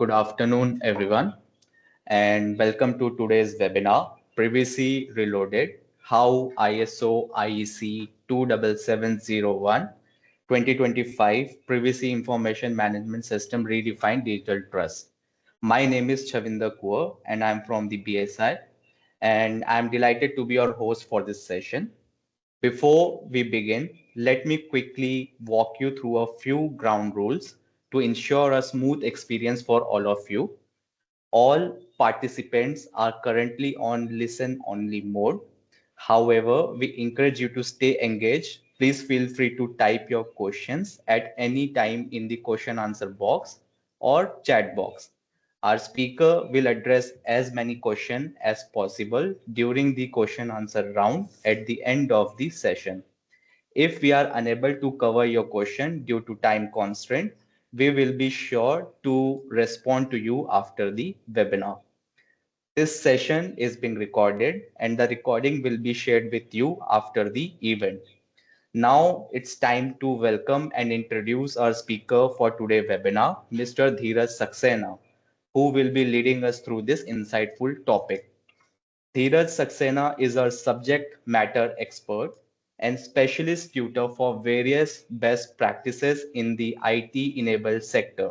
Good afternoon, everyone, and welcome to today's webinar, Privacy Reloaded, How ISO IEC 27701 2025 Privacy Information Management System Redefined Digital Trust. My name is Chavinder Kaur, and I'm from the BSI, and I'm delighted to be your host for this session. Before we begin, let me quickly walk you through a few ground rules to ensure a smooth experience for all of you. All participants are currently on listen only mode. However, we encourage you to stay engaged. Please feel free to type your questions at any time in the question answer box or chat box. Our speaker will address as many questions as possible during the question answer round at the end of the session. If we are unable to cover your question due to time constraint, we will be sure to respond to you after the webinar. This session is being recorded and the recording will be shared with you after the event. Now it's time to welcome and introduce our speaker for today's webinar, Mr. Dheeraj Saxena, who will be leading us through this insightful topic. Dheeraj Saxena is our subject matter expert and specialist tutor for various best practices in the IT-enabled sector.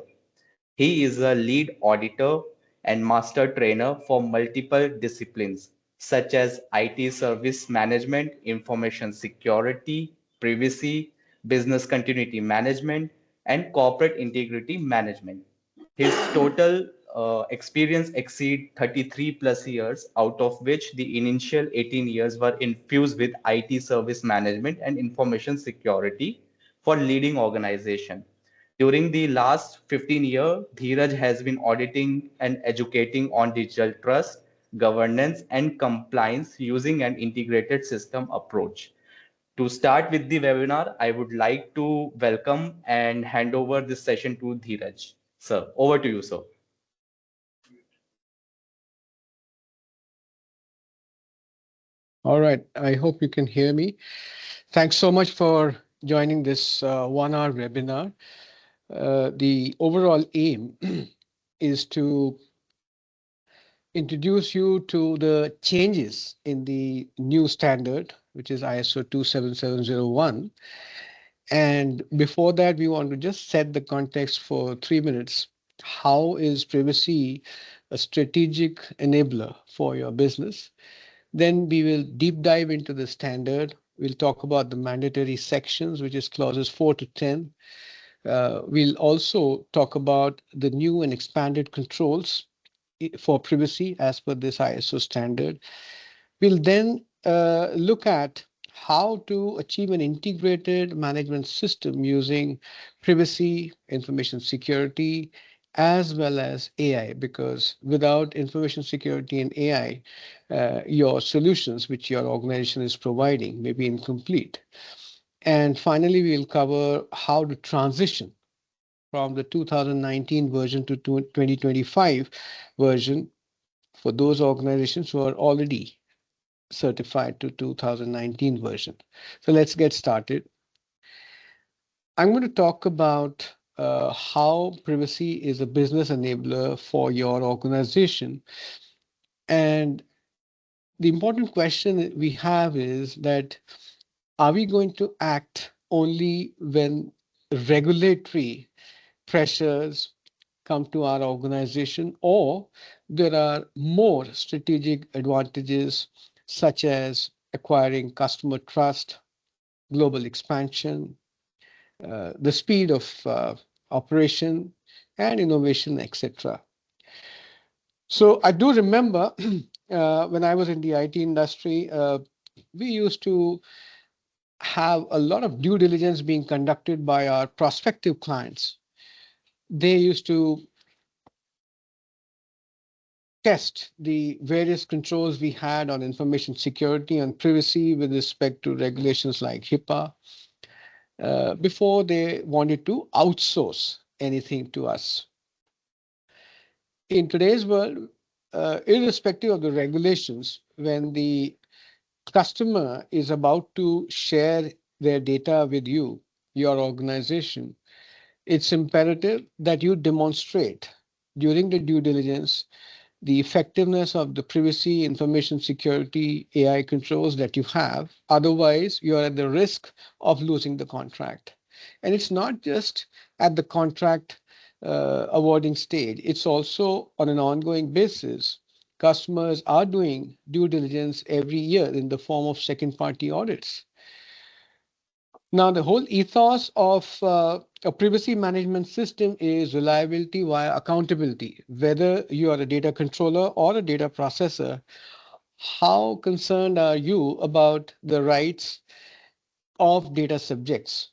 He is a lead auditor and master trainer for multiple disciplines such as IT service management, information security, privacy, business continuity management, and corporate integrity management. His total experience exceed 33 plus years, out of which the initial 18 years were infused with IT service management and information security for leading organization. During the last 15 years, Dheeraj has been auditing and educating on digital trust, governance, and compliance using an integrated system approach. To start with the webinar, I would like to welcome and hand over this session to Dheeraj. Sir, over to you, sir. All right, I hope you can hear me. Thanks so much for joining this 1 hour webinar. The overall aim is to introduce you to the changes in the new standard, which is ISO 27701. And before that, we want to just set the context for 3 minutes. How is privacy a strategic enabler for your business? Then we will deep dive into the standard. We'll talk about the mandatory sections, which is clauses 4 to 10. We'll also talk about the new and expanded controls for privacy as per this ISO standard. We'll then look at how to achieve an integrated management system using privacy, information security, as well as AI, because without information security and AI, your solutions which your organization is providing may be incomplete. And finally, we'll cover how to transition from the 2019 version to 2025 version for those organizations who are already certified to 2019 version. So let's get started. I'm going to talk about how privacy is a business enabler for your organization. And the important question we have is that, are we going to act only when regulatory pressures come to our organization, or there are more strategic advantages such as acquiring customer trust, global expansion, the speed of operation and innovation, etc. So I do remember when I was in the IT industry, we used to have a lot of due diligence being conducted by our prospective clients. They used to test the various controls we had on information security and privacy with respect to regulations like HIPAA before they wanted to outsource anything to us. In today's world, irrespective of the regulations, when the customer is about to share their data with you, your organization, it's imperative that you demonstrate during the due diligence the effectiveness of the privacy, information security, AI controls that you have. Otherwise, you're at the risk of losing the contract. And it's not just at the contract awarding stage, it's also on an ongoing basis. Customers are doing due diligence every year in the form of second party audits. Now, the whole ethos of a privacy management system is reliability via accountability. Whether you are a data controller or a data processor, how concerned are you about the rights of data subjects?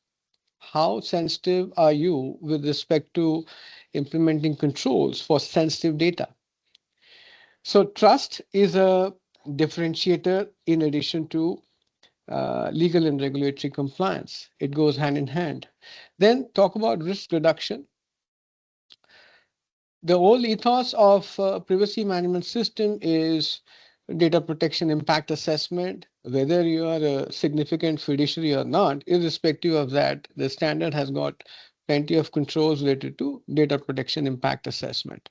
How sensitive are you with respect to implementing controls for sensitive data? So, trust is a differentiator in addition to legal and regulatory compliance. It goes hand in hand. Then talk about risk reduction. The whole ethos of privacy management system is data protection impact assessment. Whether you are a significant fiduciary or not, irrespective of that, the standard has got plenty of controls related to data protection impact assessment.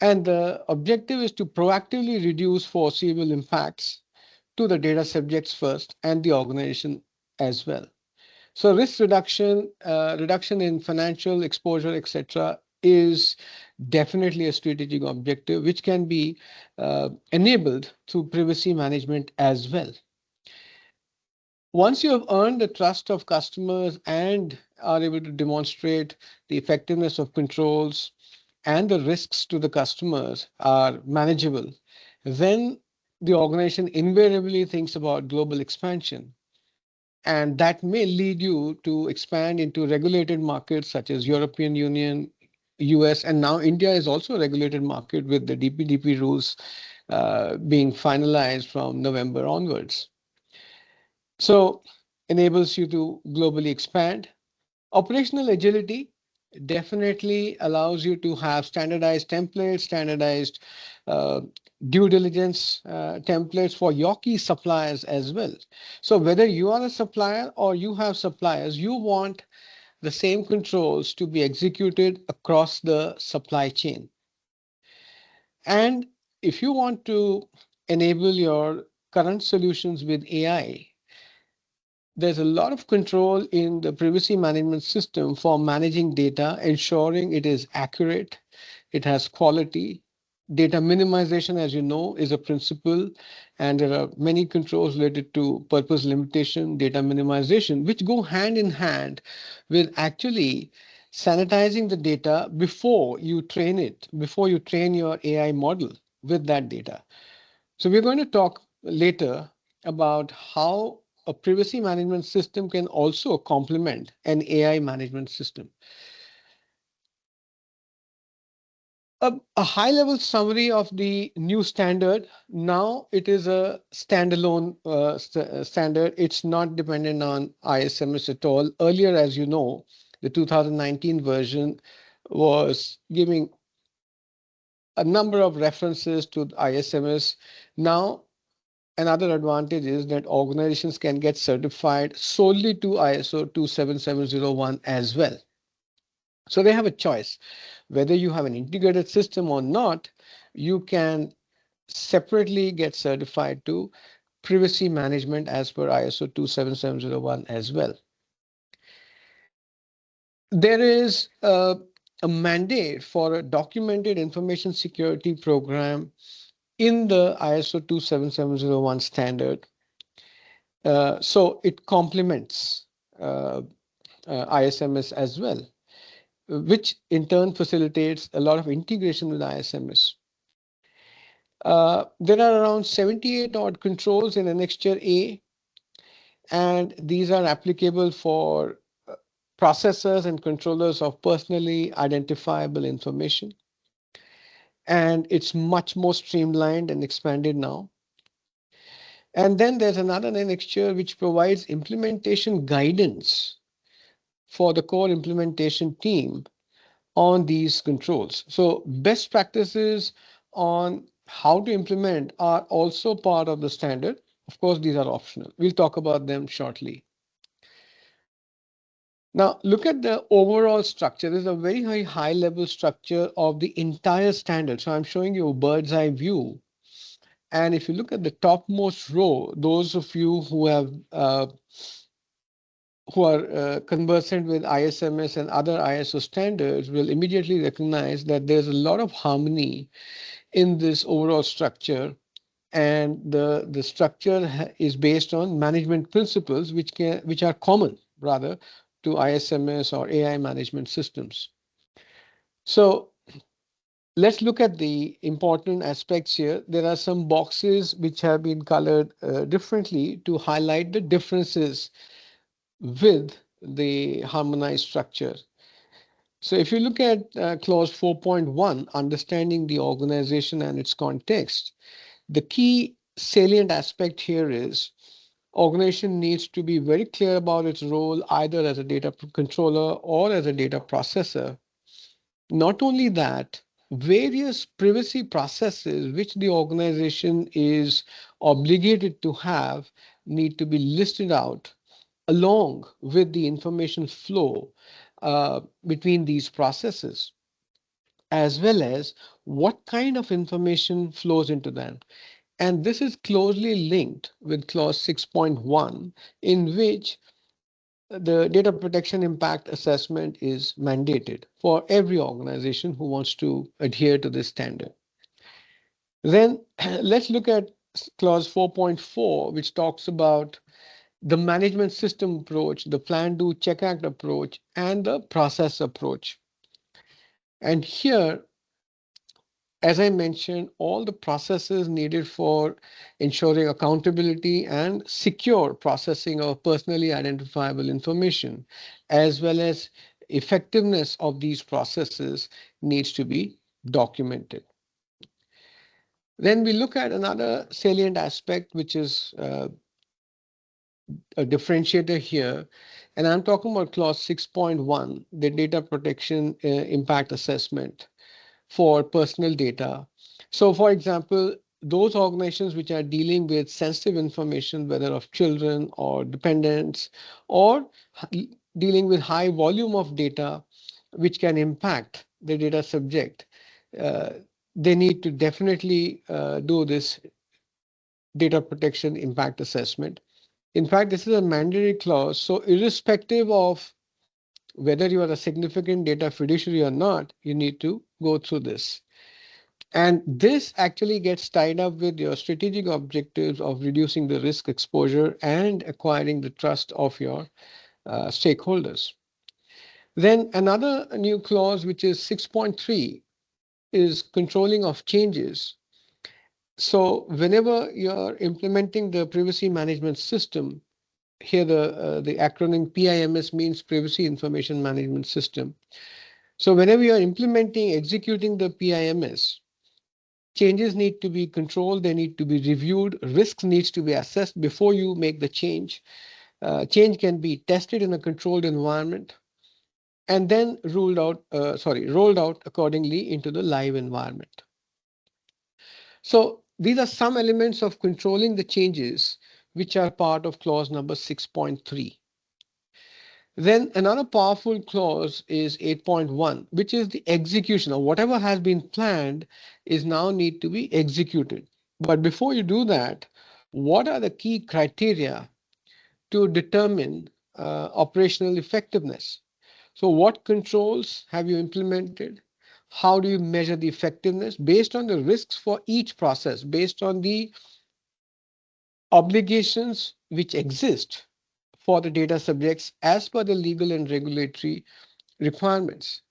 And the objective is to proactively reduce foreseeable impacts to the data subjects first and the organization as well. So risk reduction, reduction in financial exposure, etc., is definitely a strategic objective which can be enabled through privacy management as well. Once you have earned the trust of customers and are able to demonstrate the effectiveness of controls and the risks to the customers are manageable, then the organization invariably thinks about global expansion. And that may lead you to expand into regulated markets such as European Union, US, and now India is also a regulated market with the DPDP rules being finalized from November onwards. So enables you to globally expand. Operational agility definitely allows you to have standardized templates, standardized uh, due diligence templates for your key suppliers as well. So whether you are a supplier or you have suppliers, you want the same controls to be executed across the supply chain. And if you want to enable your current solutions with AI, there's a lot of control in the privacy management system for managing data, ensuring it is accurate, it has quality. Data minimization, as you know, is a principle, and there are many controls related to purpose limitation, data minimization, which go hand in hand with actually sanitizing the data before you train it, before you train your AI model with that data. So we're going to talk later about how a privacy management system can also complement an AI management system. A high-level summary of the new standard. Now it is a standalone standard. It's not dependent on ISMS at all. Earlier, as you know, the 2019 version was giving a number of references to ISMS. Now another advantage is that organizations can get certified solely to ISO 27701 as well. So they have a choice. Whether you have an integrated system or not, you can separately get certified to privacy management as per ISO 27701 as well. There is a mandate for a documented information security program in the ISO 27701 standard. So it complements uh, ISMS as well, which in turn facilitates a lot of integration with ISMS. There are around 78 odd controls in Annexure A, and these are applicable for processors and controllers of personally identifiable information. And it's much more streamlined and expanded now. And then there's another annexure which provides implementation guidance for the core implementation team on these controls. So best practices on how to implement are also part of the standard. Of course, these are optional. We'll talk about them shortly. Now, look at the overall structure. There's a very high level structure of the entire standard. So I'm showing you a bird's eye view. And if you look at the topmost row, those of you who are conversant with ISMS and other ISO standards will immediately recognize that there's a lot of harmony in this overall structure. And the structure is based on management principles which are common rather to ISMS or AI management systems. So let's look at the important aspects here. There are some boxes which have been colored differently to highlight the differences with the harmonized structure. So if you look at clause 4.1, understanding the organization and its context, the key salient aspect here is organization needs to be very clear about its role either as a data controller or as a data processor. Not only that, various privacy processes which the organization is obligated to have need to be listed out along with the information flow between these processes, as well as what kind of information flows into them. And this is closely linked with clause 6.1, in which the data protection impact assessment is mandated for every organization who wants to adhere to this standard. Then let's look at clause 4.4, which talks about the management system approach, the plan, do, check, act approach, and the process approach. And here, as I mentioned, all the processes needed for ensuring accountability and secure processing of personally identifiable information, as well as effectiveness of these processes needs to be documented. Then we look at another salient aspect, which is a differentiator here. And I'm talking about clause 6.1, the data protection impact assessment for personal data. So for example, those organizations which are dealing with sensitive information, whether of children or dependents, or dealing with high volume of data, which can impact the data subject, uh, they need to definitely do this data protection impact assessment. In fact, this is a mandatory clause. So irrespective of whether you are a significant data fiduciary or not, you need to go through this. And this actually gets tied up with your strategic objectives of reducing the risk exposure and acquiring the trust of your stakeholders. Then another new clause, which is 6.3, is controlling of changes. So whenever you're implementing the privacy management system, here the acronym PIMS means Privacy Information Management System. So whenever you're implementing, executing the PIMS, changes need to be controlled, they need to be reviewed, risks needs to be assessed before you make the change. Change can be tested in a controlled environment and then rolled out accordingly into the live environment. So these are some elements of controlling the changes which are part of clause number 6.3. Then another powerful clause is 8.1, which is the execution of whatever has been planned is now need to be executed. But before you do that, what are the key criteria to determine operational effectiveness? So what controls have you implemented? How do you measure the effectiveness based on the risks for each process, based on the obligations which exist for the data subjects as per the legal and regulatory requirements?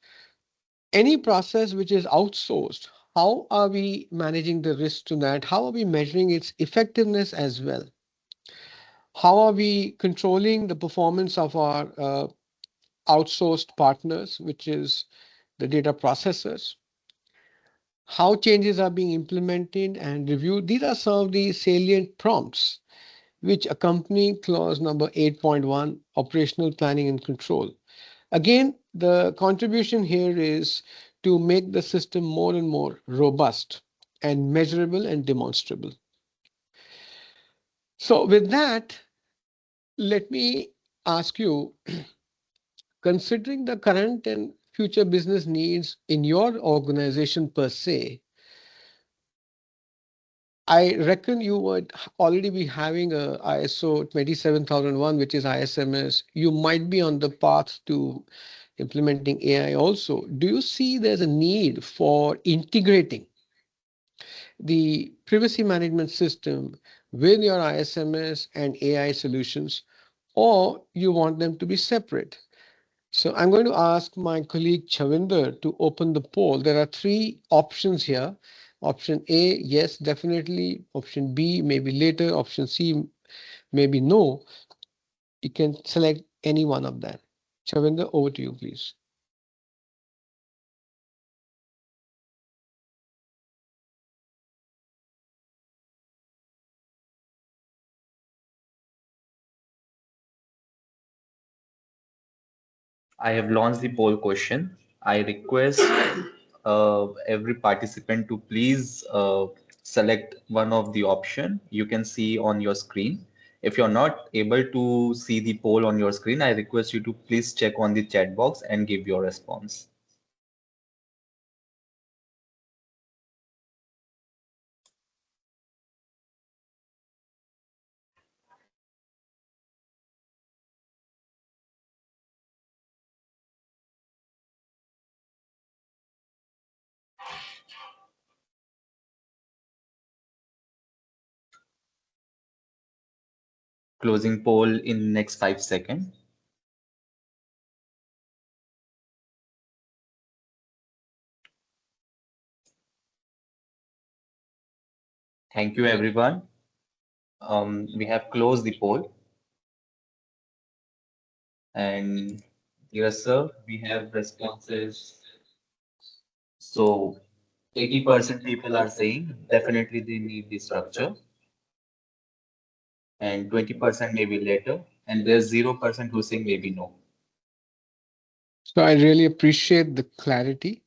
Any process which is outsourced, how are we managing the risk to that? How are we measuring its effectiveness as well? How are we controlling the performance of our outsourced partners, which is the data processors? How changes are being implemented and reviewed? These are some of the salient prompts which accompany clause number 8.1, operational planning and control. Again, the contribution here is to make the system more and more robust and measurable and demonstrable. So with that, let me ask you, considering the current and future business needs in your organization per se, I reckon you would already be having a ISO 27001, which is ISMS. You might be on the path to implementing AI also. Do you see there's a need for integrating the privacy management system with your ISMS and AI solutions, or you want them to be separate? So I'm going to ask my colleague Chavinder to open the poll. There are three options here. Option A, yes, definitely. Option B, maybe later. Option C, maybe no. You can select any one of them. Chavinder, over to you, please. I have launched the poll question. I request every participant to please select one of the option you can see on your screen. If you're not able to see the poll on your screen, I request you to please check on the chat box and give your response. Closing poll in next 5 seconds. Thank you, everyone. We have closed the poll, and yes, sir, we have responses. So 80% people are saying definitely they need the structure, and 20% maybe later, and there's 0% who saying maybe no. So I really appreciate the clarity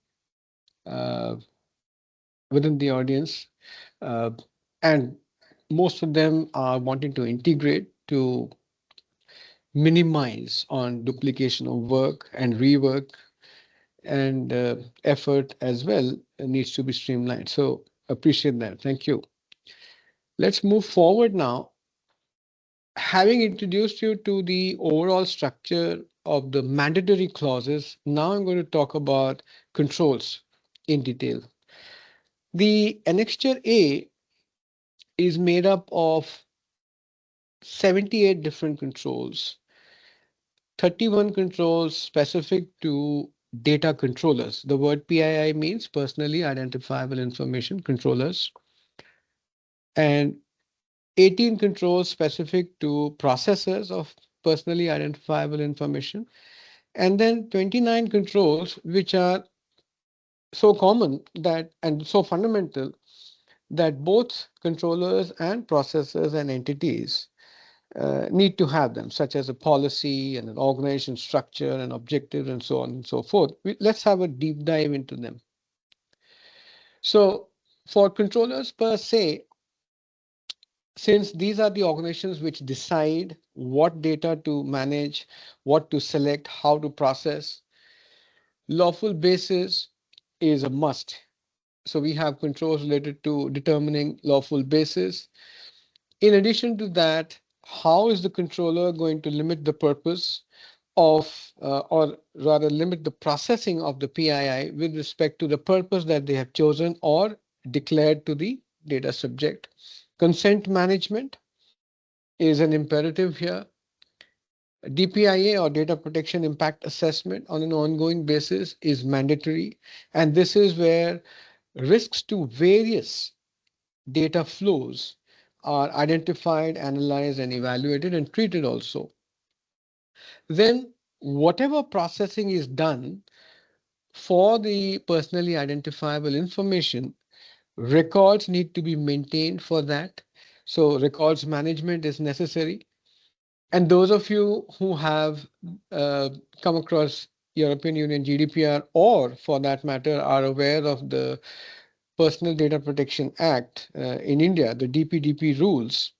uh, within the audience. Uh, and most of them are wanting to integrate to minimize on duplication of work and rework, and effort as well needs to be streamlined. So appreciate that. Thank you. Let's move forward now. Having introduced you to the overall structure of the mandatory clauses, now I'm going to talk about controls in detail. The Annexure A is made up of 78 different controls, 31 controls specific to data controllers. The word PII means personally identifiable information controllers, and 18 controls specific to processors of personally identifiable information, and then 29 controls which are so common that and so fundamental that both controllers and processors and entities need to have them, such as a policy and an organization structure and objectives and so on and so forth. Let's have a deep dive into them. So for controllers per se, since these are the organizations which decide what data to manage, what to select, how to process, lawful basis is a must. So we have controls related to determining lawful basis. In addition to that, how is the controller going to limit the purpose of, or rather limit the processing of the PII with respect to the purpose that they have chosen or declared to the data subject? Consent management is an imperative here. DPIA or data protection impact assessment on an ongoing basis is mandatory. And this is where risks to various data flows are identified, analyzed, and evaluated and treated also. Then whatever processing is done for the personally identifiable information, records need to be maintained for that. So records management is necessary. And those of you who have uh, come across European Union GDPR, or for that matter, are aware of the Personal Data Protection Act in India, the DPDP rules,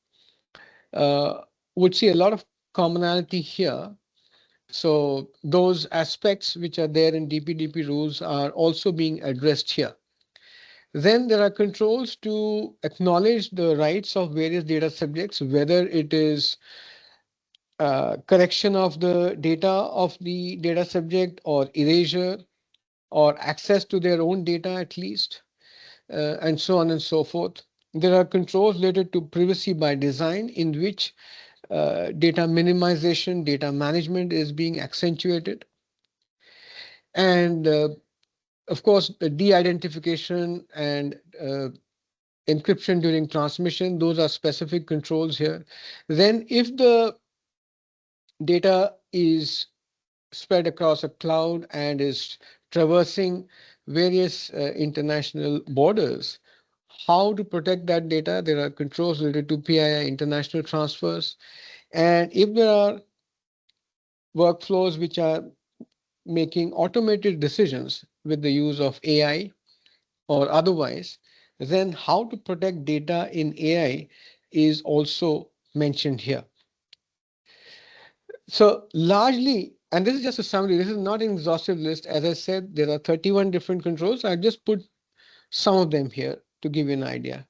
uh, would see a lot of commonality here. So those aspects which are there in DPDP rules are also being addressed here. Then there are controls to acknowledge the rights of various data subjects, whether it is correction of the data of the data subject or erasure or access to their own data at least, and so on and so forth. There are controls related to privacy by design in which data minimization, data management is being accentuated. And of course, the de-identification and encryption during transmission, those are specific controls here. Then if the data is spread across a cloud and is traversing various international borders, how to protect that data? There are controls related to PII international transfers. And if there are workflows which are making automated decisions with the use of AI or otherwise, then how to protect data in AI is also mentioned here. So largely, and this is just a summary, this is not an exhaustive list. As I said, there are 31 different controls. I just put some of them here to give you an idea.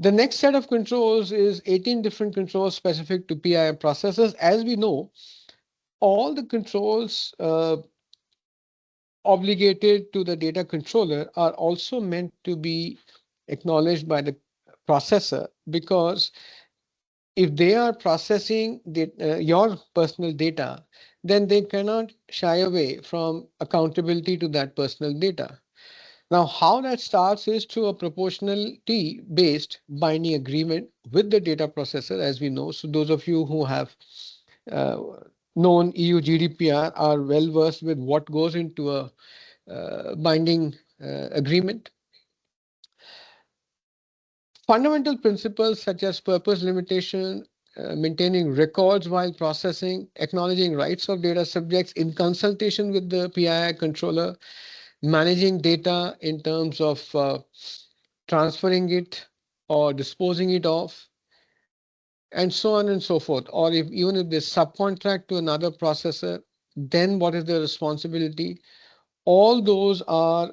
The next set of controls is 18 different controls specific to PII processes. As we know, all the controls obligated to the data controller are also meant to be acknowledged by the processor, because if they are processing your personal data, then they cannot shy away from accountability to that personal data. Now, how that starts is through a proportionality based binding agreement with the data processor, as we know. So, those of you who have uh, known EU GDPR are well versed with what goes into a binding agreement. Fundamental principles such as purpose limitation, maintaining records while processing, acknowledging rights of data subjects in consultation with the PII controller, managing data in terms of transferring it or disposing it off, and so on and so forth. Or if even if they subcontract to another processor, then what is their responsibility? All those are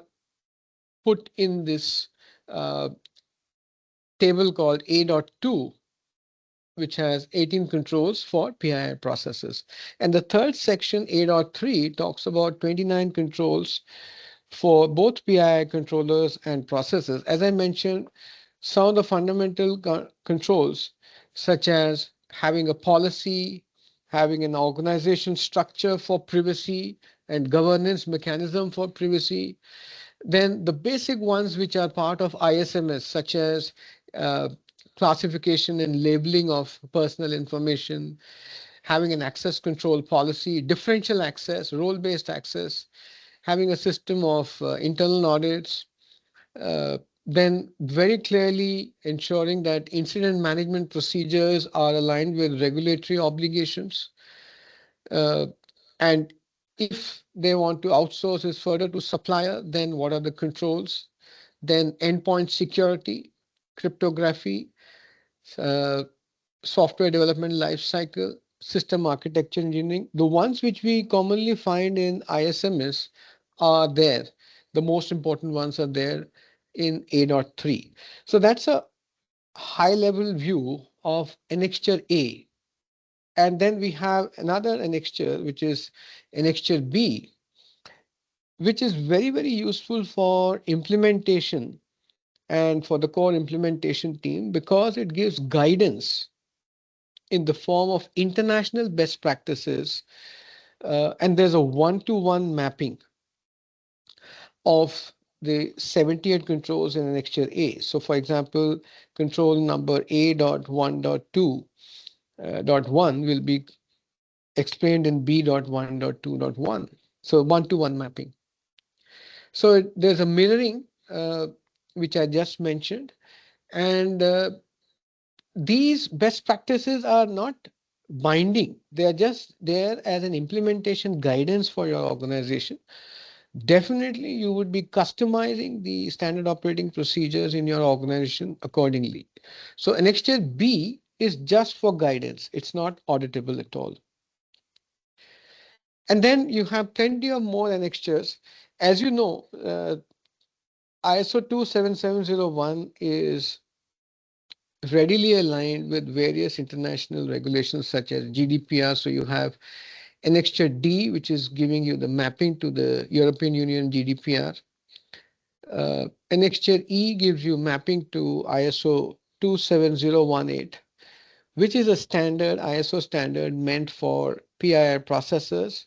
put in this uh, table called A.2, which has 18 controls for PII processes. And the third section, A.3, talks about 29 controls for both PII controllers and processes. As I mentioned, some of the fundamental controls, such as having a policy, having an organization structure for privacy and governance mechanism for privacy, then the basic ones which are part of ISMS, such as uh, classification and labeling of personal information, having an access control policy, differential access, role-based access, having a system of internal audits, uh, then very clearly ensuring that incident management procedures are aligned with regulatory obligations. Uh, and if they want to outsource this further to supplier, then what are the controls? Then endpoint security, cryptography, uh, software development lifecycle, system architecture engineering. The ones which we commonly find in ISMS are there. The most important ones are there in A.3. So that's a high level view of annexure A. And then we have another annexure, which is annexure B, which is very, very useful for implementation and for the core implementation team, because it gives guidance in the form of international best practices, and there's a one-to-one mapping of the 78 controls in annexure A. So for example, control number A.1.2 dot 1 will be explained in B.1.2.1. So one-to-one mapping. So there's a mirroring, which I just mentioned, and these best practices are not binding. They are just there as an implementation guidance for your organization. Definitely, you would be customizing the standard operating procedures in your organization accordingly. So annexure B is just for guidance. It's not auditable at all. And then you have plenty of more annexures. As you know, ISO 27701 is readily aligned with various international regulations such as GDPR. So you have Annexure D, which is giving you the mapping to the European Union GDPR. Annexure E gives you mapping to ISO 27018, which is a standard ISO standard meant for PIR processors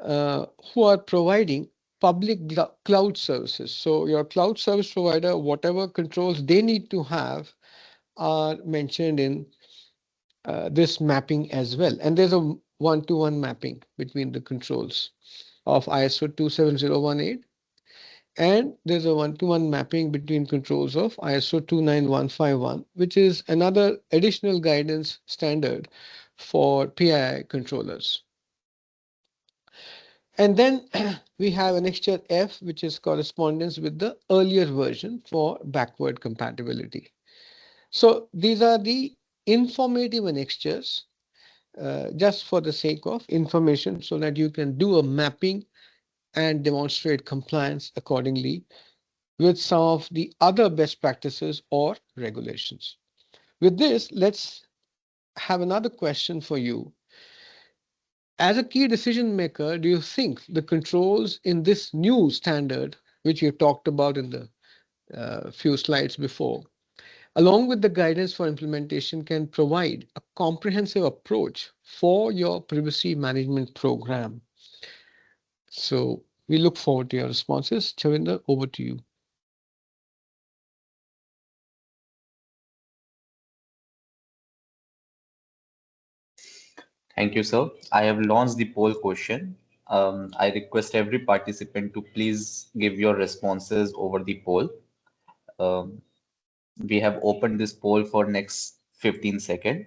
who are providing public cloud services. So your cloud service provider, whatever controls they need to have are mentioned in this mapping as well. And there's a one-to-one mapping between the controls of ISO 27018, and there's a one-to-one mapping between controls of ISO 29151, which is another additional guidance standard for PII controllers. And then we have annexure F, which is correspondence with the earlier version for backward compatibility. So these are the informative annexures, just for the sake of information so that you can do a mapping and demonstrate compliance accordingly with some of the other best practices or regulations. With this, let's have another question for you. As a key decision maker, do you think the controls in this new standard, which you talked about in the few slides before, along with the guidance for implementation, can provide a comprehensive approach for your privacy management program? So we look forward to your responses. Chavinder, over to you. Thank you, sir. I have launched the poll question. I request every participant to please give your responses over the poll. Um, we have opened this poll for next 15 seconds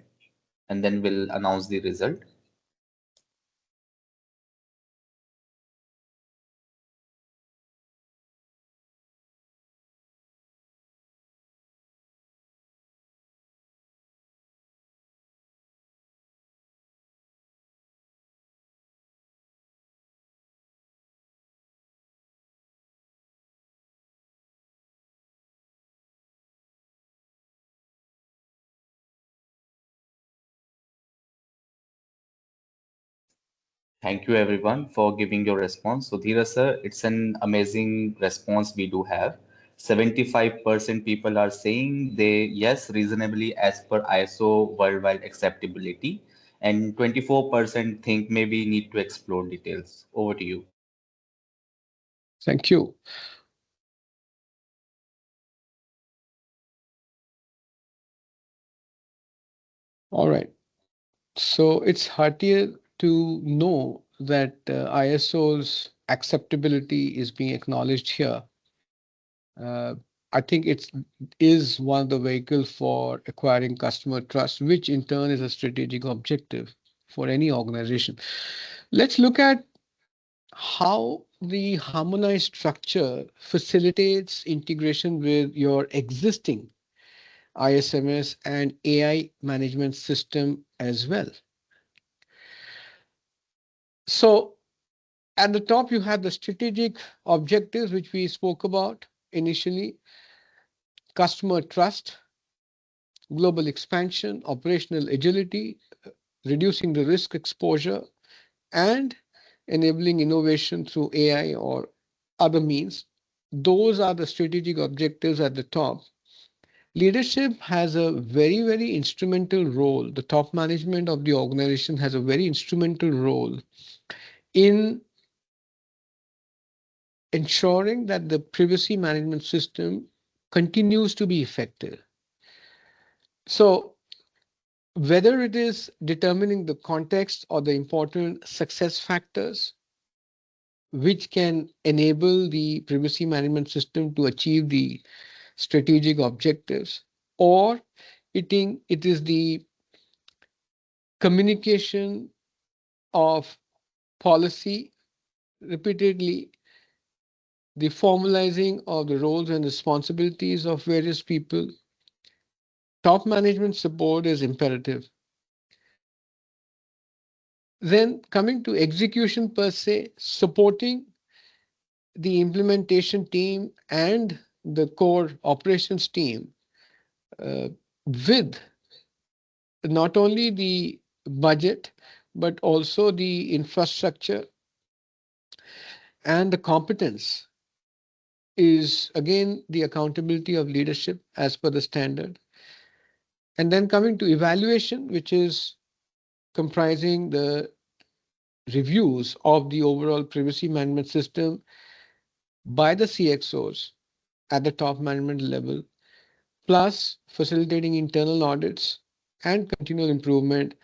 and then we'll announce the result. Thank you everyone for giving your response. So Dhira sir, it's an amazing response we do have. 75% people are saying they yes reasonably as per ISO worldwide acceptability, and 24% think maybe need to explore details. Over to you. Thank you. All right. So it's heartier to know that ISO's acceptability is being acknowledged here. Uh, I think it is one of the vehicles for acquiring customer trust, which in turn is a strategic objective for any organization. Let's look at how the harmonized structure facilitates integration with your existing ISMS and AI management system as well. So at the top, you have the strategic objectives, which we spoke about initially: customer trust, global expansion, operational agility, reducing the risk exposure, and enabling innovation through AI or other means. Those are the strategic objectives at the top. Leadership has a very, very instrumental role. The top management of the organization has a very instrumental role in ensuring that the privacy management system continues to be effective. So, whether it is determining the context or the important success factors which can enable the privacy management system to achieve the strategic objectives, or it is the communication of policy repeatedly, the formalizing of the roles and responsibilities of various people, top management support is imperative. Then coming to execution per se, supporting the implementation team and the core operations team uh, with not only the budget, but also the infrastructure and the competence is again the accountability of leadership as per the standard. And then coming to evaluation, which is comprising the reviews of the overall privacy management system by the CXOs at the top management level, plus facilitating internal audits and continual improvement.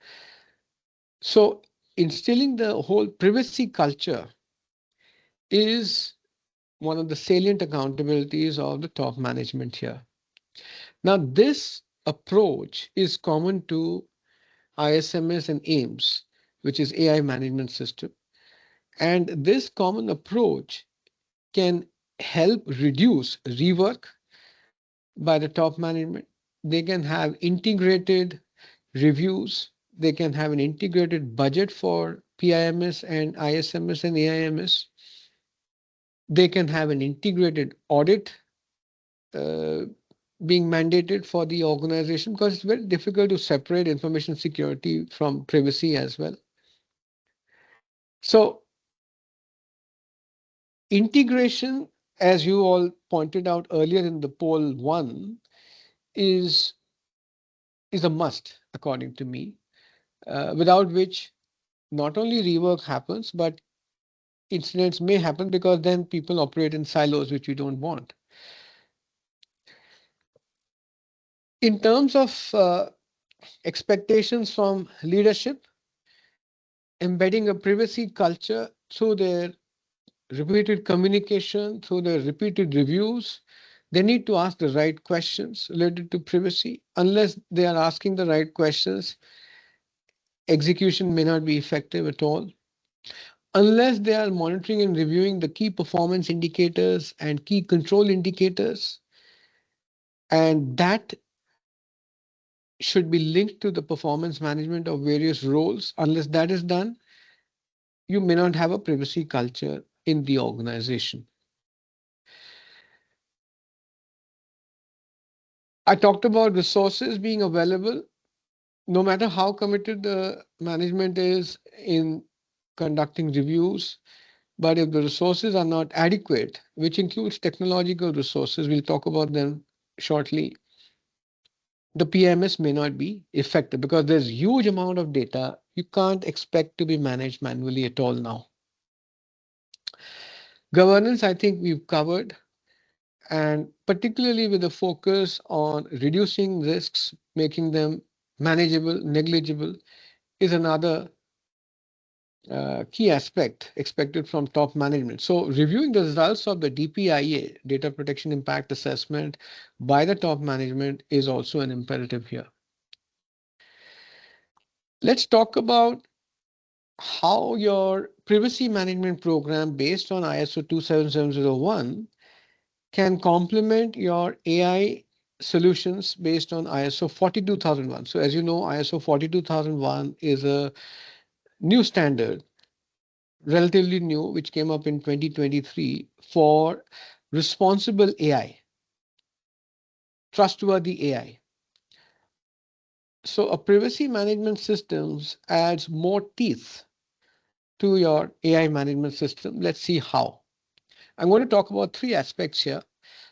So, instilling the whole privacy culture is one of the salient accountabilities of the top management here. Now, this approach is common to ISMS and AIMS, which is AI management system. And this common approach can help reduce rework by the top management. They can have integrated reviews. They can have an integrated budget for PIMS and ISMS and AIMS. They can have an integrated audit uh, being mandated for the organization because it's very difficult to separate information security from privacy as well. So integration, as you all pointed out earlier in the poll one, is is a must according to me, without which not only rework happens, but incidents may happen because then people operate in silos, which we don't want. In terms of expectations from leadership, embedding a privacy culture through their repeated communication, through their repeated reviews, they need to ask the right questions related to privacy. Unless they are asking the right questions, execution may not be effective at all. Unless they are monitoring and reviewing the key performance indicators and key control indicators, and that should be linked to the performance management of various roles. Unless that is done, you may not have a privacy culture in the organization. I talked about resources being available. No matter how committed the management is in conducting reviews, but if the resources are not adequate, which includes technological resources, we'll talk about them shortly, the PMS may not be effective because there's huge amount of data you can't expect to be managed manually at all now. Governance, I think we've covered, and particularly with a focus on reducing risks, making them manageable, negligible, is another key aspect expected from top management. So reviewing the results of the DPIA, Data Protection Impact Assessment, by the top management is also an imperative here. Let's talk about how your privacy management program based on ISO 27701 can complement your AI solutions based on ISO 42001. So as you know, ISO 42001 is a new standard, relatively new, which came up in 2023 for responsible AI, trustworthy AI. So a privacy management systems adds more teeth to your AI management system. Let's see how. I'm going to talk about three aspects here.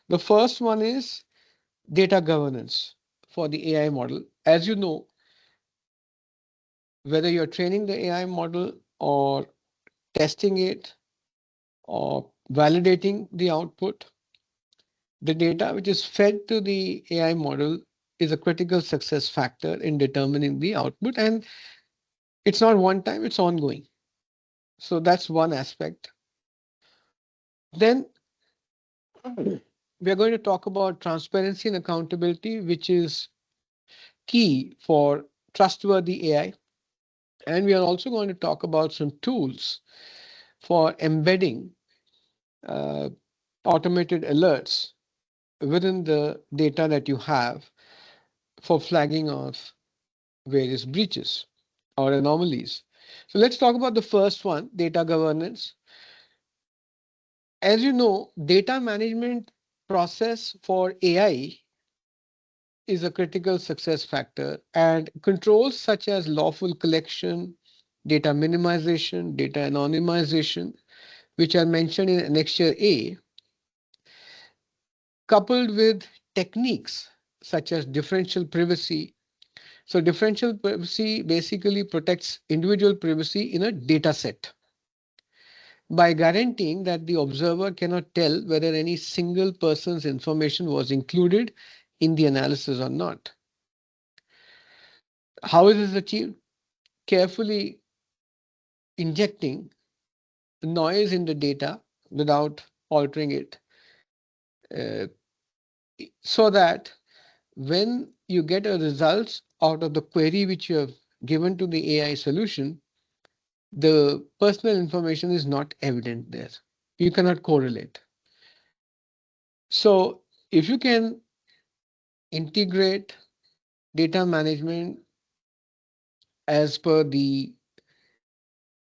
The first one is data governance for the AI model. As you know, whether you're training the AI model or testing it or validating the output, the data which is fed to the AI model is a critical success factor in determining the output. And it's not one time, it's ongoing. So that's one aspect. Then we are going to talk about transparency and accountability, which is key for trustworthy AI. And we are also going to talk about some tools for embedding uh, automated alerts within the data that you have for flagging of various breaches or anomalies. So let's talk about the first one, data governance. As you know, data management process for AI is a critical success factor, and controls such as lawful collection, data minimization, data anonymization, which are mentioned in Annexure A, coupled with techniques such as differential privacy. So differential privacy basically protects individual privacy in a data set by guaranteeing that the observer cannot tell whether any single person's information was included in the analysis or not. How is this achieved? Carefully injecting noise in the data without altering it, uh, so that when you get a results out of the query which you have given to the AI solution, the personal information is not evident there. You cannot correlate. So if you can integrate data management as per the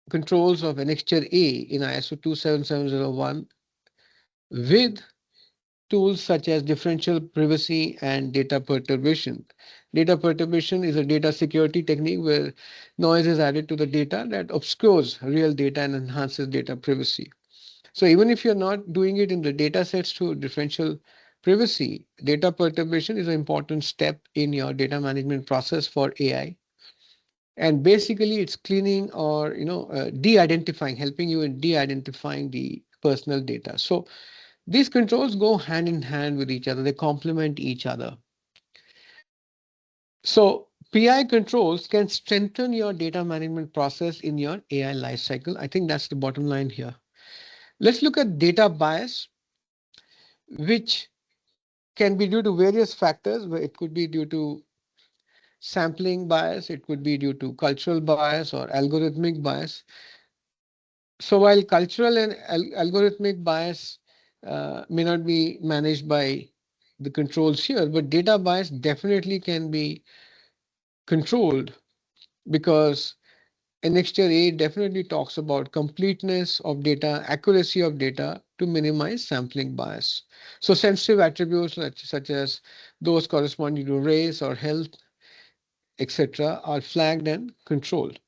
controls of Annexure A in ISO 27701 with tools such as differential privacy and data perturbation. Data perturbation is a data security technique where noise is added to the data that obscures real data and enhances data privacy. So even if you're not doing it in the data sets through differential privacy, data perturbation is an important step in your data management process for AI. And basically it's cleaning or de-identifying, helping you in de-identifying the personal data. So these controls go hand in hand with each other, they complement each other. So PI controls can strengthen your data management process in your AI lifecycle. I think that's the bottom line here. Let's look at data bias, which can be due to various factors. Where it could be due to sampling bias, it could be due to cultural bias or algorithmic bias. So while cultural and algorithmic bias may not be managed by the controls here, but data bias definitely can be controlled, because Annexure A definitely talks about completeness of data, accuracy of data to minimize sampling bias. So sensitive attributes such as those corresponding to race or health, etc., are flagged and controlled,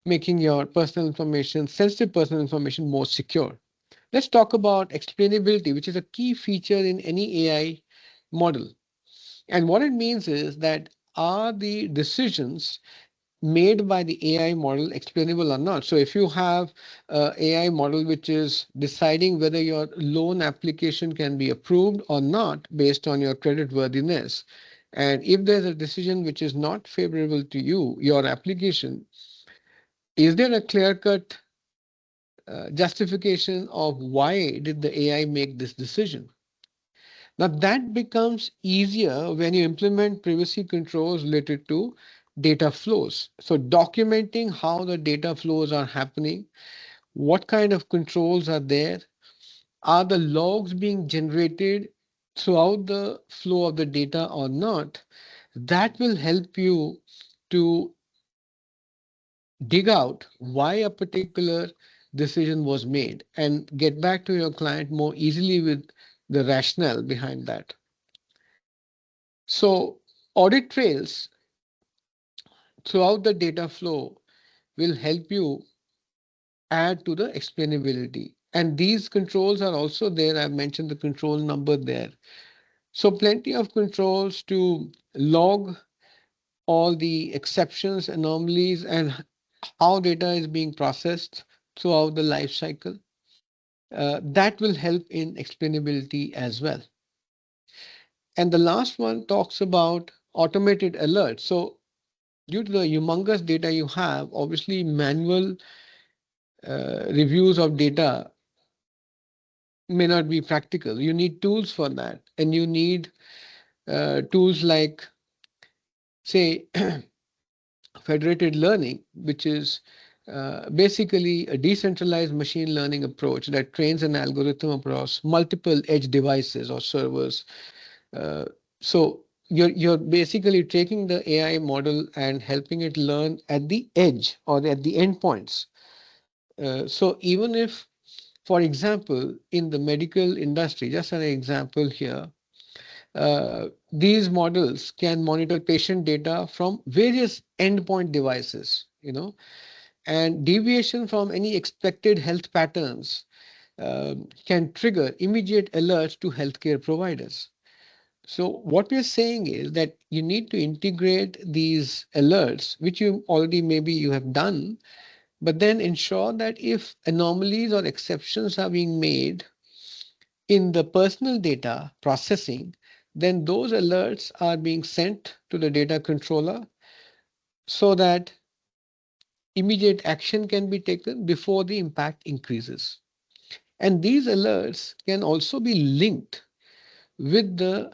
making your personal information, sensitive personal information, more secure. Let's talk about explainability, which is a key feature in any AI model. And what it means is that are the decisions made by the AI model explainable or not? So if you have a AI model which is deciding whether your loan application can be approved or not based on your credit worthiness, and if there's a decision which is not favorable to you, your application, is there a clear-cut justification of why did the AI make this decision? Now that becomes easier when you implement privacy controls related to data flows. So documenting how the data flows are happening, what kind of controls are there, are the logs being generated throughout the flow of the data or not, that will help you to dig out why a particular decision was made and get back to your client more easily with the rationale behind that. So audit trails throughout the data flow will help you add to the explainability. And these controls are also there. I've mentioned the control number there. So plenty of controls to log all the exceptions, anomalies, and how data is being processed throughout the life cycle. That will help in explainability as well. And the last one talks about automated alerts. So due to the humongous data you have, obviously manual reviews of data may not be practical. You need tools for that, and you need tools like, say, federated learning, which is basically a decentralized machine learning approach that trains an algorithm across multiple edge devices or servers. Uh, so you're basically taking the AI model and helping it learn at the edge or at the endpoints. So even if, for example, in the medical industry, just an example here, these models can monitor patient data from various endpoint devices, and deviation from any expected health patterns can trigger immediate alerts to healthcare providers. So what we're saying is that you need to integrate these alerts, which you already maybe you have done, but then ensure that if anomalies or exceptions are being made in the personal data processing, then those alerts are being sent to the data controller so that immediate action can be taken before the impact increases. And these alerts can also be linked with the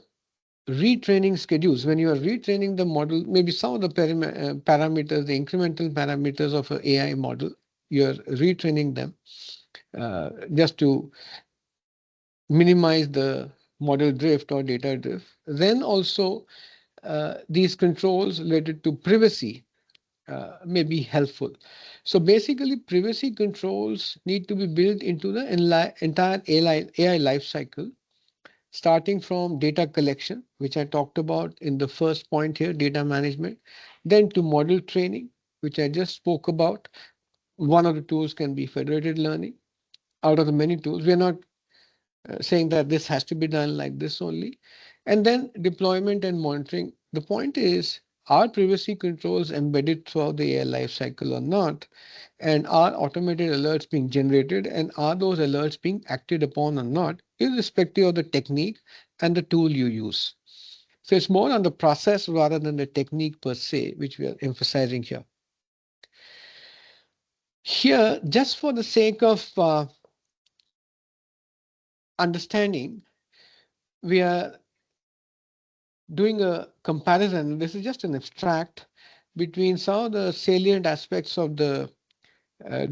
retraining schedules. When you are retraining the model, maybe some of the parameters, the incremental parameters of an AI model, you're retraining them just to minimize the model drift or data drift. Then also these controls related to privacy may be helpful. So basically, privacy controls need to be built into the entire AI life cycle, starting from data collection, which I talked about in the first point here, data management, then to model training, which I just spoke about. One of the tools can be federated learning. Out of the many tools, we are not saying that this has to be done like this only. And then deployment and monitoring. The point is, are privacy controls embedded throughout the AI lifecycle or not? And are automated alerts being generated? And are those alerts being acted upon or not, irrespective of the technique and the tool you use? So it's more on the process rather than the technique per se, which we are emphasizing here. Here, just for the sake of understanding, we are doing a comparison. This is just an abstract between some of the salient aspects of the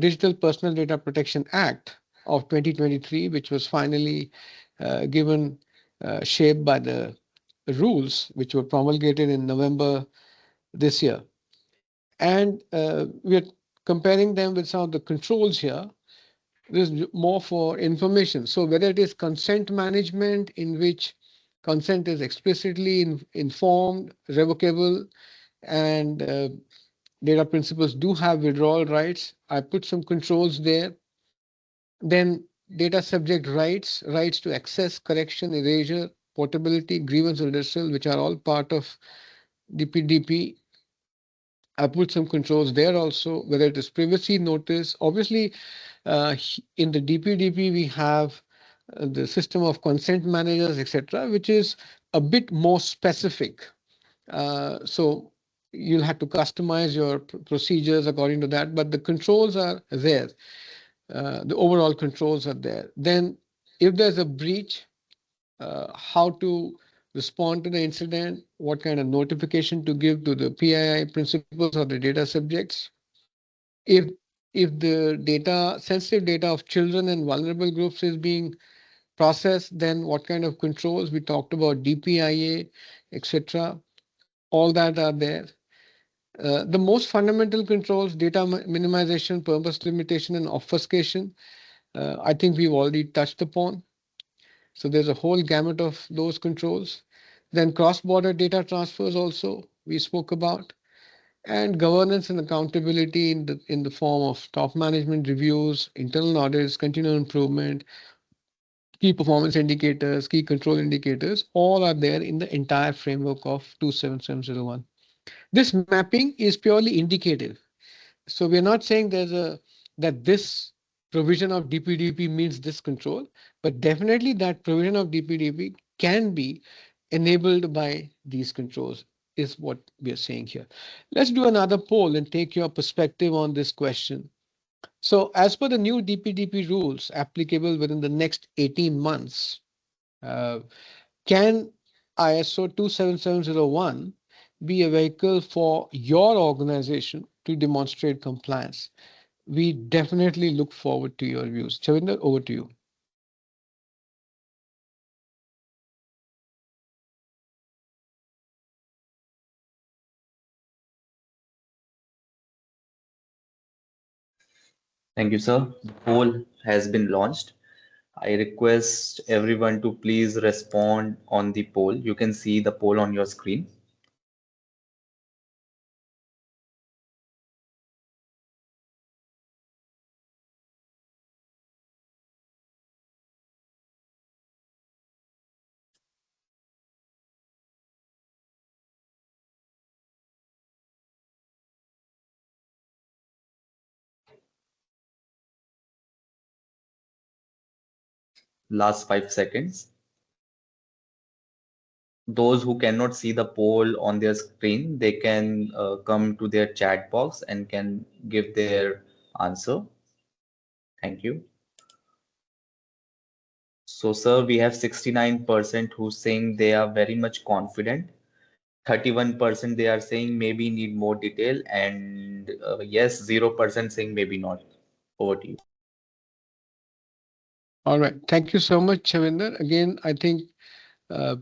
Digital Personal Data Protection Act of 2023, which was finally given shape by the rules which were promulgated in November this year. And we're comparing them with some of the controls here. This is more for information. So whether it is consent management, in which consent is explicitly informed, revocable, and data principals do have withdrawal rights. I put some controls there. Then data subject rights, rights to access, correction, erasure, portability, grievance redressal, which are all part of DPDP. I put some controls there also, whether it is privacy notice. Obviously, in the DPDP, we have the system of consent managers, etc., which is a bit more specific. So you'll have to customize your procedures according to that, but the controls are there. The overall controls are there. Then if there's a breach, how to respond to the incident, what kind of notification to give to the PII principals or the data subjects. If if the data, sensitive data of children and vulnerable groups is being processed, then what kind of controls? We talked about DPIA, etc. All that are there. The most fundamental controls, data minimization, purpose limitation, and obfuscation, I think we've already touched upon. So there's a whole gamut of those controls. Then cross-border data transfers also we spoke about, and governance and accountability in the form of top management reviews, internal audits, continual improvement, key performance indicators, key control indicators, all are there in the entire framework of 27701. This mapping is purely indicative. So we're not saying that this provision of DPDP means this control, but definitely that provision of DPDP can be enabled by these controls is what we are saying here. Let's do another poll and take your perspective on this question. So as per the new DPDP rules applicable within the next 18 months, uh, can ISO 27701 be a vehicle for your organization to demonstrate compliance? We definitely look forward to your views. Chavinder, over to you. Thank you, sir. The poll has been launched. I request everyone to please respond on the poll. You can see the poll on your screen. Last 5 seconds. Those who cannot see the poll on their screen, they can come to their chat box and can give their answer. Thank you. So, sir, we have 69% who saying they are very much confident. 31% they are saying maybe need more detail, and yes, 0% saying maybe not. Over to you. All right. Thank you so much, Chavinder. Again, I think uh,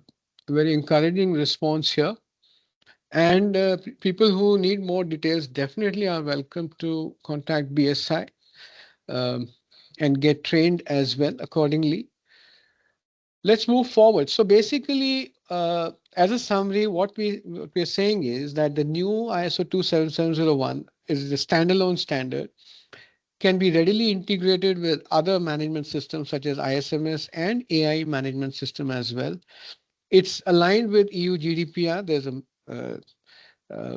very encouraging response here. And people who need more details definitely are welcome to contact BSI um, and get trained as well accordingly. Let's move forward. So basically, as a summary, what we're saying is that the new ISO 27701 is the standalone standard, can be readily integrated with other management systems such as ISMS and AI management system as well. It's aligned with EU GDPR. There's a uh,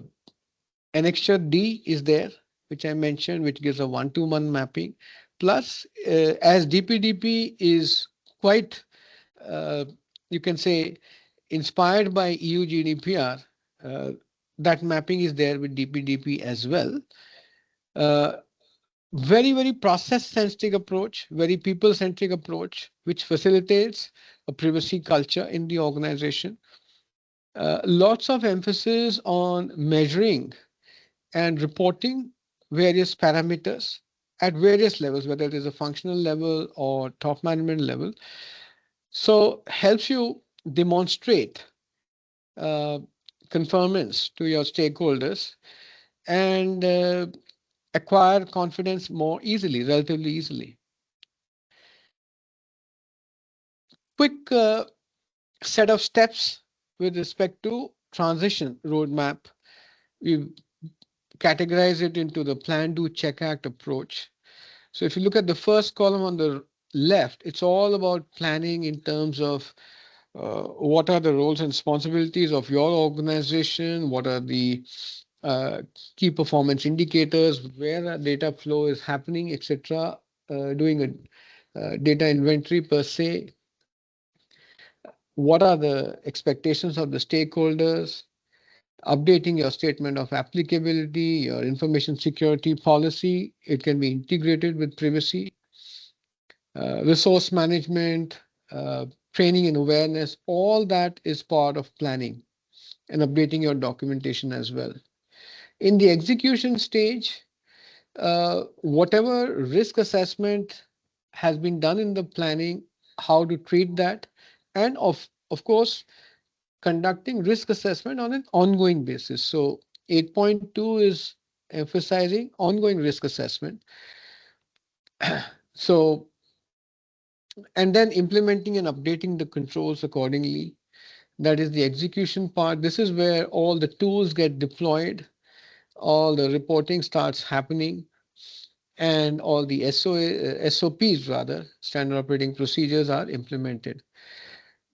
annexure D is there, which I mentioned, which gives a one-to-one mapping. Plus, as DPDP is quite, uh, you can say, inspired by EU GDPR, uh, that mapping is there with DPDP as well. Uh, very process centric approach, very people centric approach, which facilitates a privacy culture in the organization. Lots of emphasis on measuring and reporting various parameters at various levels, whether it is a functional level or top management level. So helps you demonstrate uh, conformance to your stakeholders and acquire confidence more easily, relatively easily. Quick set of steps with respect to transition roadmap. We categorize it into the plan, do, check, act approach. So if you look at the first column on the left, it's all about planning in terms of what are the roles and responsibilities of your organization, what are the uh, key performance indicators, where a data flow is happening, etc. Doing a data inventory per se, what are the expectations of the stakeholders, updating your statement of applicability, your information security policy. It can be integrated with privacy, resource management, training and awareness. All that is part of planning and updating your documentation as well. In the execution stage, whatever risk assessment has been done in the planning, how to treat that, and of course, conducting risk assessment on an ongoing basis. So 8.2 is emphasizing ongoing risk assessment. So, and then implementing and updating the controls accordingly. That is the execution part. This is where all the tools get deployed, all the reporting starts happening, and all the SOPs, rather, standard operating procedures, are implemented.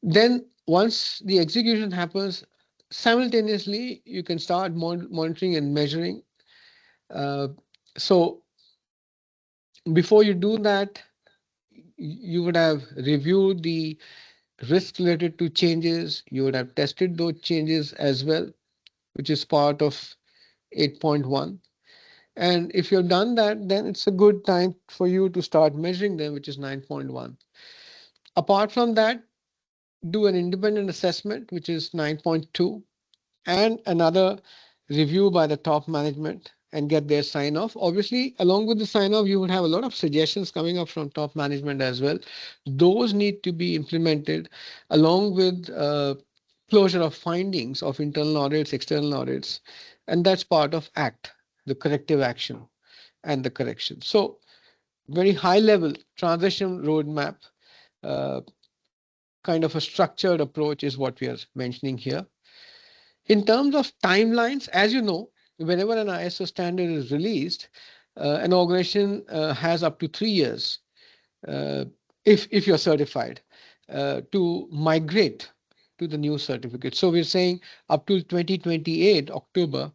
Then once the execution happens, simultaneously, you can start monitoring and measuring. Uh, so before you do that, you would have reviewed the risks related to changes. You would have tested those changes as well, which is part of 8.1. And if you've done that, then it's a good time for you to start measuring them, which is 9.1. Apart from that, do an independent assessment, which is 9.2, and another review by the top management and get their sign off. Obviously, along with the sign off, you would have a lot of suggestions coming up from top management as well. Those need to be implemented along with closure of findings of internal audits, external audits, and that's part of ACT, the corrective action and the correction. So very high level transition roadmap, uh, kind of a structured approach is what we are mentioning here. In terms of timelines, as you know, whenever an ISO standard is released, an organization has up to 3 years, uh, if you're certified, to migrate to the new certificate. So we're saying up to 2028 October,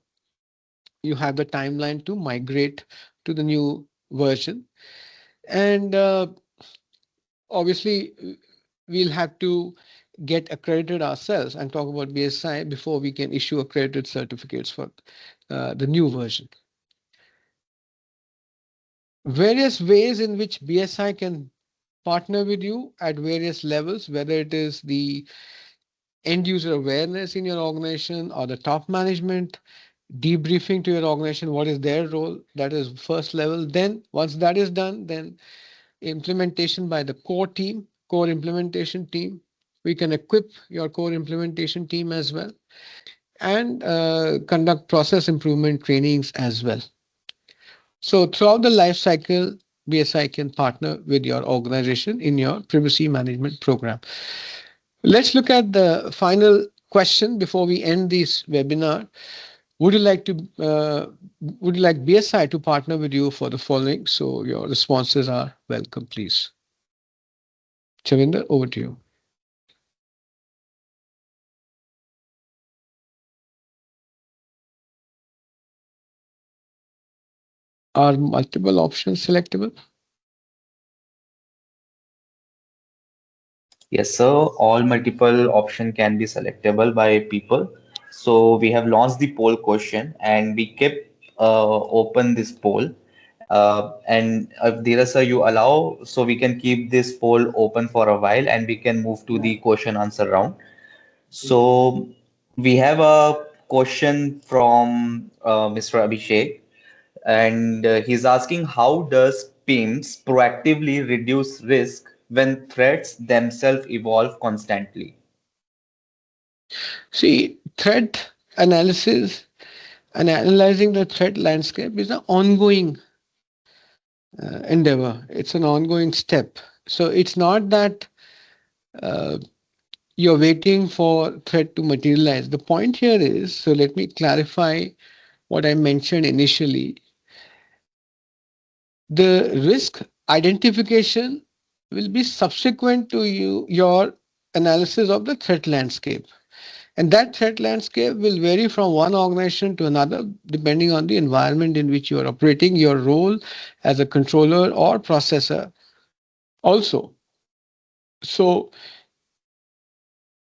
you have the timeline to migrate to the new version. And obviously, we'll have to get accredited ourselves and talk about BSI before we can issue accredited certificates for the new version. Various ways in which BSI can partner with you at various levels, whether it is the end user awareness in your organization or the top management debriefing to your organization, what is their role? That is first level. Then once that is done, then implementation by the core implementation team. We can equip your core implementation team as well, and conduct process improvement trainings as well. So throughout the life cycle, BSI can partner with your organization in your privacy management program. Let's look at the final question before we end this webinar. Would you like to would you like BSI to partner with you for the following? So your responses are welcome, please. Chavinder, over to you. Are multiple options selectable? Yes, sir. All multiple option can be selectable by people. So we have launched the poll question and we kept open this poll. And if Dheeraj sir, you allow, so we can keep this poll open for a while and we can move to the question answer round. So we have a question from Mr. Abhishek, and he's asking how does PIMS proactively reduce risk when threats themselves evolve constantly? See, threat analysis and analyzing the threat landscape is an ongoing endeavor. It's an ongoing step. So it's not that uh, you're waiting for threat to materialize. The point here is, so let me clarify what I mentioned initially. The risk identification will be subsequent to your analysis of the threat landscape. And that threat landscape will vary from one organization to another, depending on the environment in which you are operating, your role as a controller or processor also. So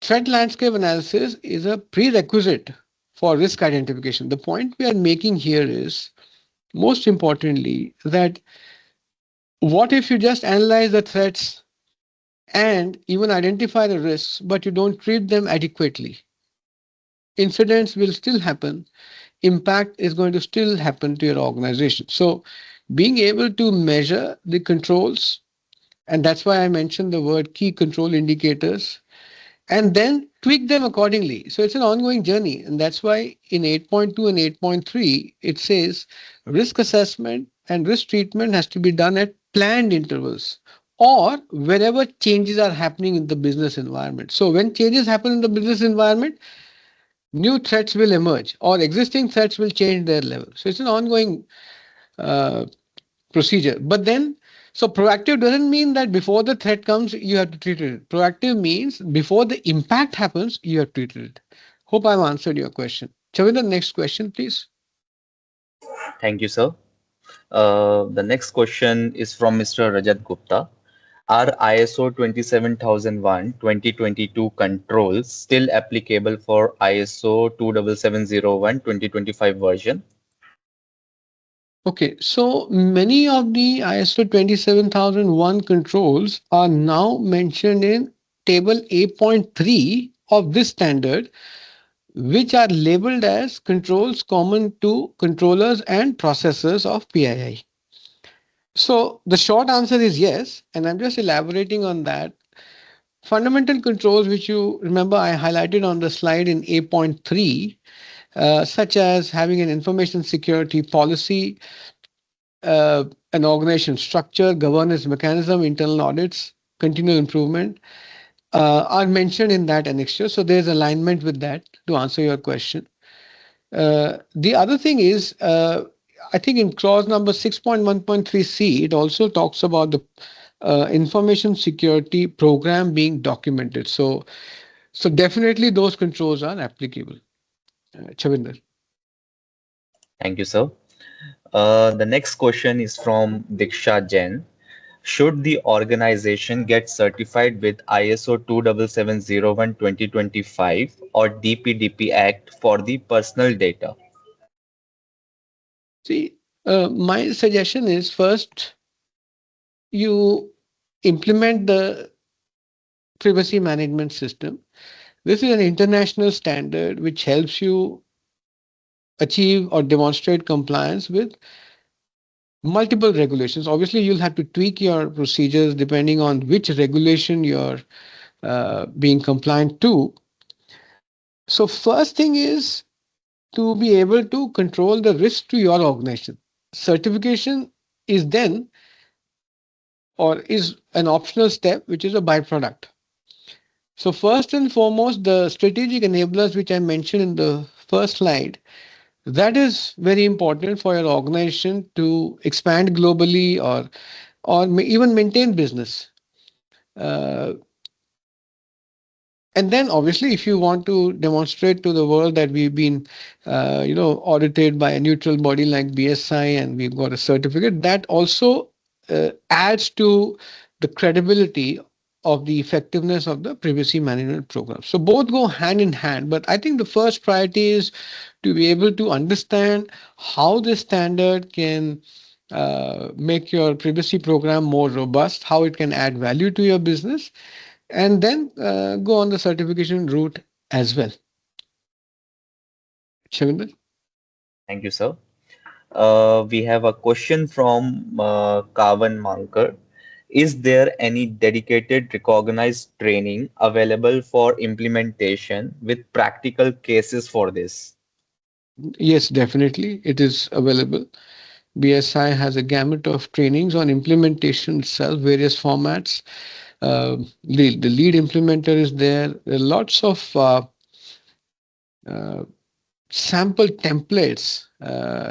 threat landscape analysis is a prerequisite for risk identification. The point we are making here is, most importantly, that what if you just analyze the threats and even identify the risks, but you don't treat them adequately? Incidents will still happen, impact is going to still happen to your organization. So being able to measure the controls, and that's why I mentioned the word key control indicators, and then tweak them accordingly. So it's an ongoing journey. And that's why in 8.2 and 8.3, it says risk assessment and risk treatment has to be done at planned intervals or whenever changes are happening in the business environment. So when changes happen in the business environment, new threats will emerge or existing threats will change their level. So it's an ongoing uh, procedure. But then, so proactive doesn't mean that before the threat comes, you have to treat it. Proactive means before the impact happens, you have treated it. Hope I've answered your question. Chavinder, next question, please. Thank you, sir. The next question is from Mr. Rajat Gupta. Are ISO 27001:2022 controls still applicable for ISO 27701:2025 version? Okay, so many of the ISO 27001 controls are now mentioned in table 8.3 of this standard, which are labeled as controls common to controllers and processors of PII. So the short answer is yes, and I'm just elaborating on that. Fundamental controls, which you remember I highlighted on the slide in 8.3, such as having an information security policy, an organization structure, governance mechanism, internal audits, continual improvement are mentioned in that annexure. So there's alignment with that to answer your question. The other thing is, I think in clause number 6.1.3c, it also talks about the information security program being documented. So definitely those controls are applicable. Chavinder. Thank you, sir. The next question is from Diksha Jain. Should the organization get certified with ISO 27701:2025 or DPDP Act for the personal data? See, my suggestion is first you implement the privacy management system. This is an international standard which helps you achieve or demonstrate compliance with multiple regulations. Obviously, you'll have to tweak your procedures depending on which regulation you're being compliant to. So, first thing is to be able to control the risk to your organization. Certification is then or is an optional step, which is a byproduct. So, first and foremost, the strategic enablers, which I mentioned in the first slide, that is very important for your organization to expand globally or even maintain business. Uh, and then obviously if you want to demonstrate to the world that we've been audited by a neutral body like BSI and we've got a certificate, that also adds to the credibility of the effectiveness of the privacy management program. So both go hand in hand, but I think the first priority is to be able to understand how this standard can make your privacy program more robust, how it can add value to your business, and then go on the certification route as well. Shavinder? Thank you, sir. We have a question from Kavan Mankar. Is there any dedicated recognized training available for implementation with practical cases for this? Yes, definitely. It is available. BSI has a gamut of trainings on implementation itself, various formats. The lead implementer is there. There are lots of uh, sample templates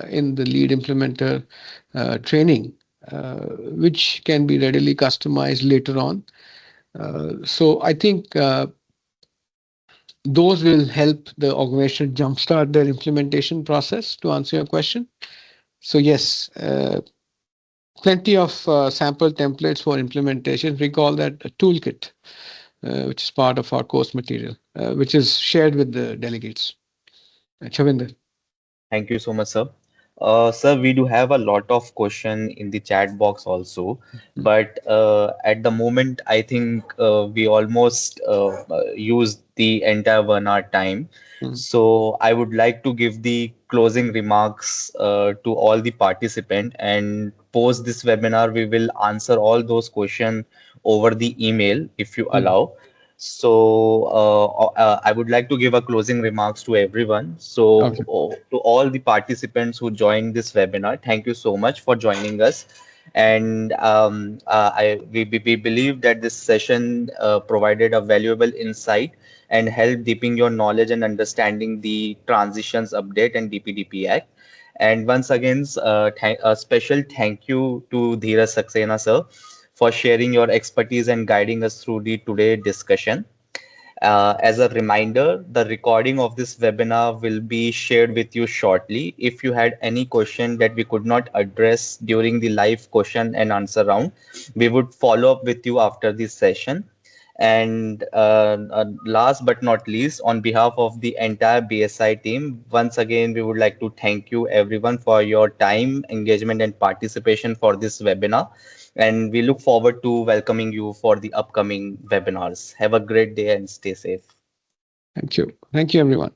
in the lead implementer training, which can be readily customized later on. So I think those will help the organization jumpstart their implementation process to answer your question. So yes, plenty of sample templates for implementation. We call that a toolkit, which is part of our course material, which is shared with the delegates. Chavinder. Thank you so much, sir. Sir, we do have a lot of question in the chat box also, Mm, but at the moment, I think we almost used the entire 1 hour time. mm, So I would like to give the closing remarks to all the participant, and post this webinar, we will answer all those questions over the email if you mm. allow. So I would like to give a closing remarks to everyone. So Okay. to all the participants who joined this webinar, thank you so much for joining us. And we believe that this session provided a valuable insight and helped deepening your knowledge and understanding the transitions update and DPDP Act. And once again, a special thank you to Dheeraj Saxena, sir, for sharing your expertise and guiding us through the today discussion. As a reminder, the recording of this webinar will be shared with you shortly. If you had any question that we could not address during the live question and answer round, we would follow up with you after this session. And last but not least, on behalf of the entire BSI team, once again, we would like to thank you everyone for your time, engagement, and participation for this webinar. And we look forward to welcoming you for the upcoming webinars. Have a great day and stay safe. Thank you. Thank you, everyone.